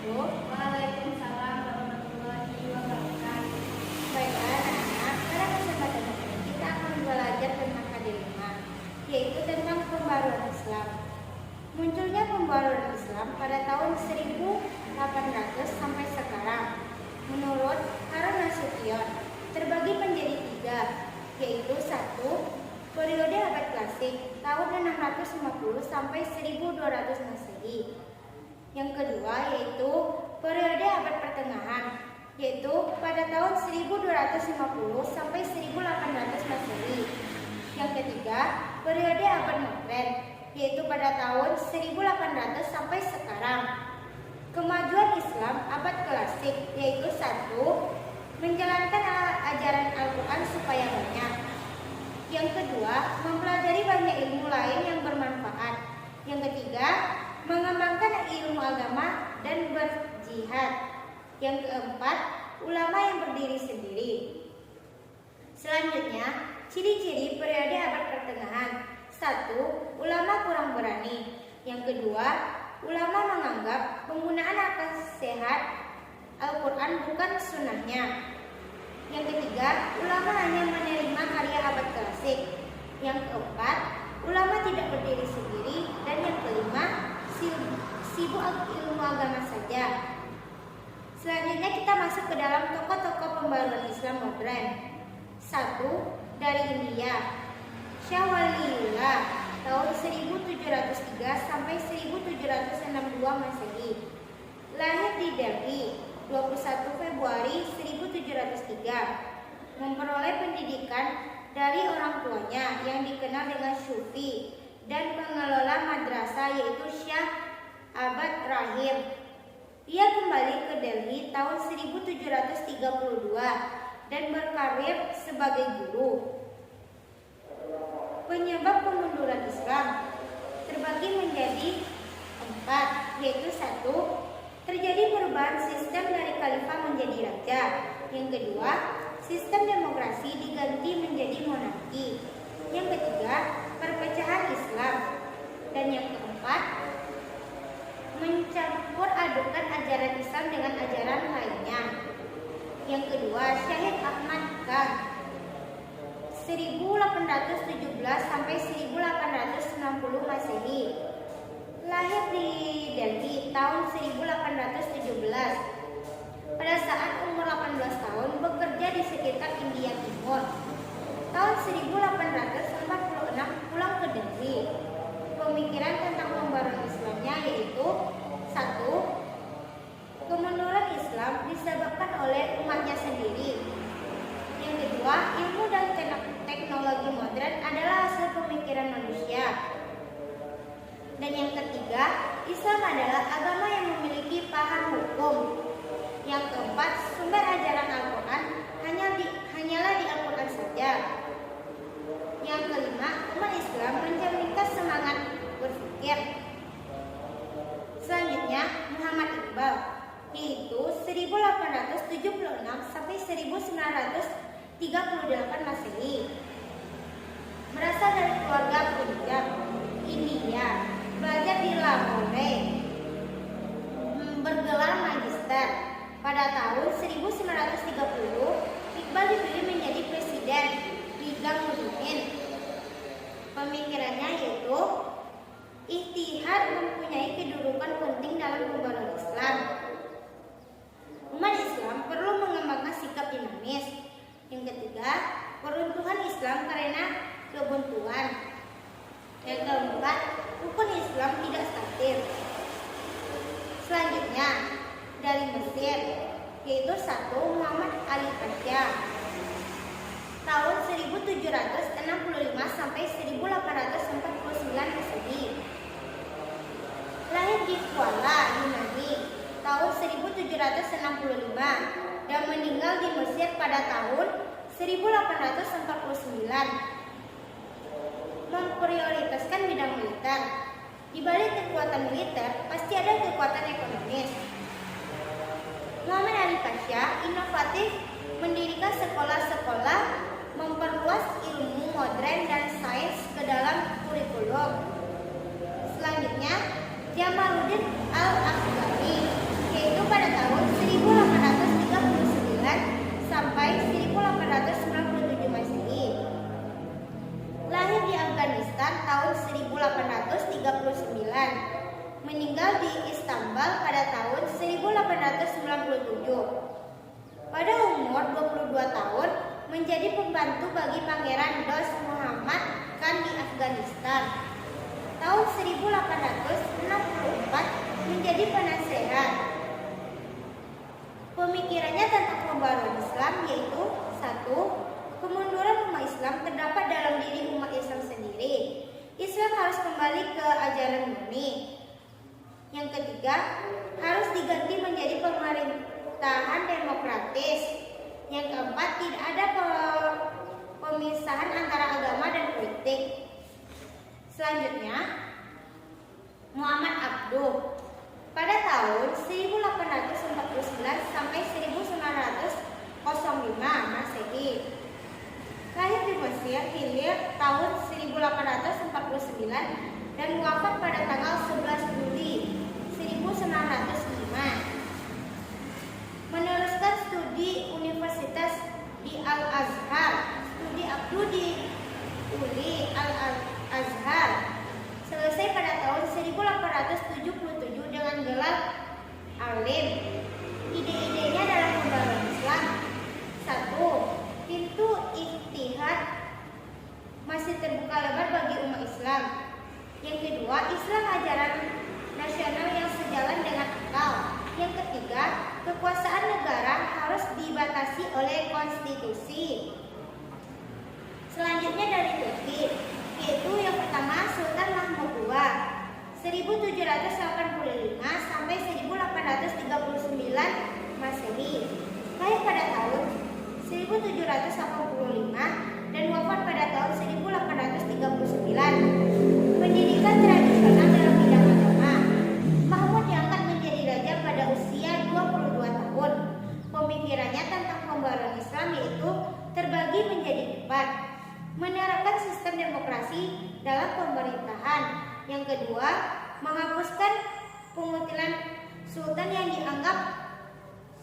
Waalaikumsalam warahmatullahi wabarakatuh. Baiklah anak-anak, pada kesempatan ini kita akan belajar tentang K5, yaitu tentang pembaruan Islam. Munculnya pembaruan Islam pada tahun 1800 sampai sekarang. Menurut Harun Nasution, terbagi menjadi 3, yaitu 1. Periode abad klasik tahun 650 sampai 1200 Masehi. Yang kedua yaitu periode abad pertengahan, yaitu pada tahun 1250 sampai 1800 Masehi. Yang ketiga, periode abad modern, yaitu pada tahun 1800 sampai sekarang. Kemajuan Islam abad klasik yaitu 1. Menjalankan ajaran Al-Quran supaya banyak. Yang kedua, mempelajari banyak ilmu lain yang bermanfaat. Yang ketiga, mengembangkan ilmu agama dan berjihad. Yang keempat, ulama yang berdiri sendiri. Selanjutnya, ciri-ciri periode abad pertengahan. 1. Ulama kurang berani. Yang kedua, ulama menganggap penggunaan akal sehat Al-Quran bukan sunnahnya. Yang ketiga, ulama hanya menerima karya abad klasik. Yang keempat, ulama tidak berdiri sendiri. Dan yang kelima, sibuk ilmu agama saja. Selanjutnya kita masuk ke dalam tokoh-tokoh pembaruan Islam modern. 1. Dari India, Syah Waliullah tahun 1703 sampai 1762 Masehi. Lahir di Delhi 21 Februari 1703. Memperoleh pendidikan dari orang tuanya yang dikenal dengan Sufi dan pengelola madrasah yaitu Syah Abad Rahim. Ia kembali ke Delhi tahun 1732 dan berkarir sebagai guru. Penyebab kemunduran Islam terbagi menjadi 4, yaitu 1. Terjadi perubahan sistem dari khalifah menjadi raja. Yang kedua, sistem demokrasi diganti menjadi monarki. Yang ketiga, perpecahan Islam. Dan yang keempat, mencampur adukan ajaran Islam dengan ajaran lainnya. Yang kedua, Syahid Ahmad Khan 1817 sampai 1860 Masehi. Lahir di Delhi tahun 1817. Pada saat umur 18 tahun bekerja di sekitar India Timur. Tahun 1846 pulang ke Delhi. Pemikiran tentang pembaruan Islamnya yaitu 1. Kemunduran Islam disebabkan oleh umatnya sendiri. Yang kedua, ilmu dan teknologi modern adalah hasil pemikiran manusia. Dan yang ketiga, Islam adalah agama yang memiliki paham hukum. Yang keempat, sumber ajaran Al-Quran hanyalah di Al-Quran saja. Yang kelima, umat Islam mencerminkan semangat berpikir. Selanjutnya, Muhammad Iqbal, yaitu 1876 sampai 1938 Masehi. Berasal dari keluarga Punjab, India. Belajar di Lahore, bergelar magister. Pada tahun 1930, Iqbal dipilih menjadi presiden Liga Muslimin. Pemikirannya yaitu ijtihad mempunyai kedudukan penting dalam pembaruan Islam. Umat Islam perlu mengembangkan sikap dinamis. Yang ketiga, peruntuhan Islam karena kebuntuan. Yang keempat, rukun Islam tidak statis. Selanjutnya, dari Mesir, yaitu 1. Muhammad Ali Pasha tahun 1765 sampai 1849 Masehi. Lahir di Kuala, Yunani tahun 1765 dan meninggal di Mesir pada tahun 1849. Memprioritaskan bidang militer. Di balik kekuatan militer, pasti ada kekuatan ekonomis. Muhammad Ali Pasha inovatif mendirikan sekolah-sekolah, memperluas ilmu modern dan sains ke dalam kurikulum. Selanjutnya, Jamaluddin Al-Afghani, yaitu meninggal di Istanbul pada tahun 1897. Pada umur 22 tahun, menjadi pembantu bagi Pangeran Dost Muhammad Khan di Afghanistan. Tahun 1864 menjadi penasehat. Pemikirannya tentang pembaruan Islam yaitu: 1. Kemunduran umat Islam terdapat dalam diri umat Islam sendiri. Islam harus kembali ke ajaran murni. Yang ketiga, harus diganti menjadi pemerintahan demokratis. Yang keempat, tidak ada pemisahan antara agama dan politik. Selanjutnya, Muhammad Abduh. Pada tahun 1849 sampai 1905 Masehi. Lahir di Mesir, Hilir tahun 1849 dan wafat pada tanggal 11 Juli 1905. Meneruskan studi universitas di Al-Azhar. Studi Abduh di Uli Al-Azhar selesai pada tahun 1877 dengan gelar alim. Ide-idenya dalam pembaruan Islam: 1. Pintu ijtihad masih terbuka lebar bagi umat Islam. Yang kedua, Islam ajaran nasional yang sejalan dengan akal. Yang ketiga, kekuasaan negara harus dibatasi oleh konstitusi. Selanjutnya dari Turki, yaitu yang pertama Sultan Mahmud II 1785 sampai 1839 Masehi. Lahir pada tahun 1785 dan wafat pada tahun 1839. Pendidikan tradisional dalam bidang agama. Mahmud diangkat menjadi raja pada usia 22 tahun. Pemikirannya tentang pembaruan Islam yaitu terbagi menjadi 4. Menerapkan sistem demokrasi dalam pemerintahan. Yang kedua, menghapuskan pengutilan sultan yang dianggap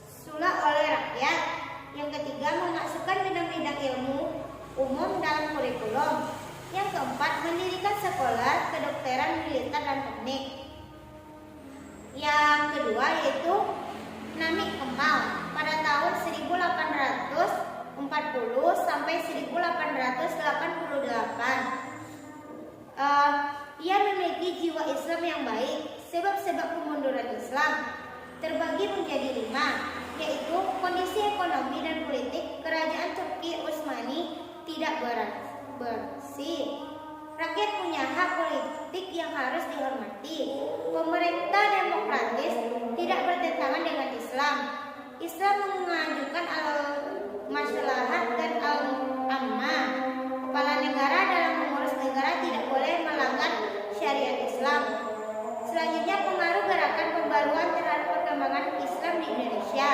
sulah oleh rakyat. Yang ketiga, memasukkan bidang-bidang ilmu umum dalam kurikulum. Yang keempat, mendirikan sekolah kedokteran, militer, dan teknik. Yang kedua yaitu Namik Kemal pada tahun 1840 sampai 1888. Ia memiliki jiwa Islam yang baik. Sebab-sebab kemunduran Islam terbagi menjadi 5, yaitu kondisi ekonomi dan politik kerajaan Turki Utsmani tidak bersih. Rakyat punya hak politik yang harus dihormati. Pemerintah demokratis tidak bertentangan dengan Islam. Islam mengajukan al-maslahat dan al-ammah. Kepala negara dalam mengurus negara tidak boleh melanggar syariat Islam. Selanjutnya, pengaruh gerakan pembaruan terhadap perkembangan Islam di Indonesia.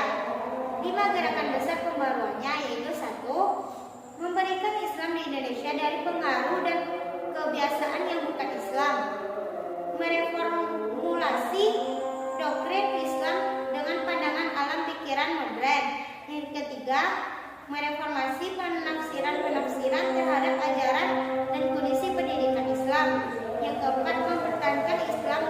5 gerakan besar pembaruannya yaitu: 1. Memberikan Islam di Indonesia dari pengaruh dan kebiasaan yang bukan Islam. Mereformulasi doktrin Islam dengan pandangan alam pikiran modern. Yang ketiga, mereformasi penafsiran terhadap ajaran dan kondisi pendidikan Islam. Yang keempat, mempertahankan Islam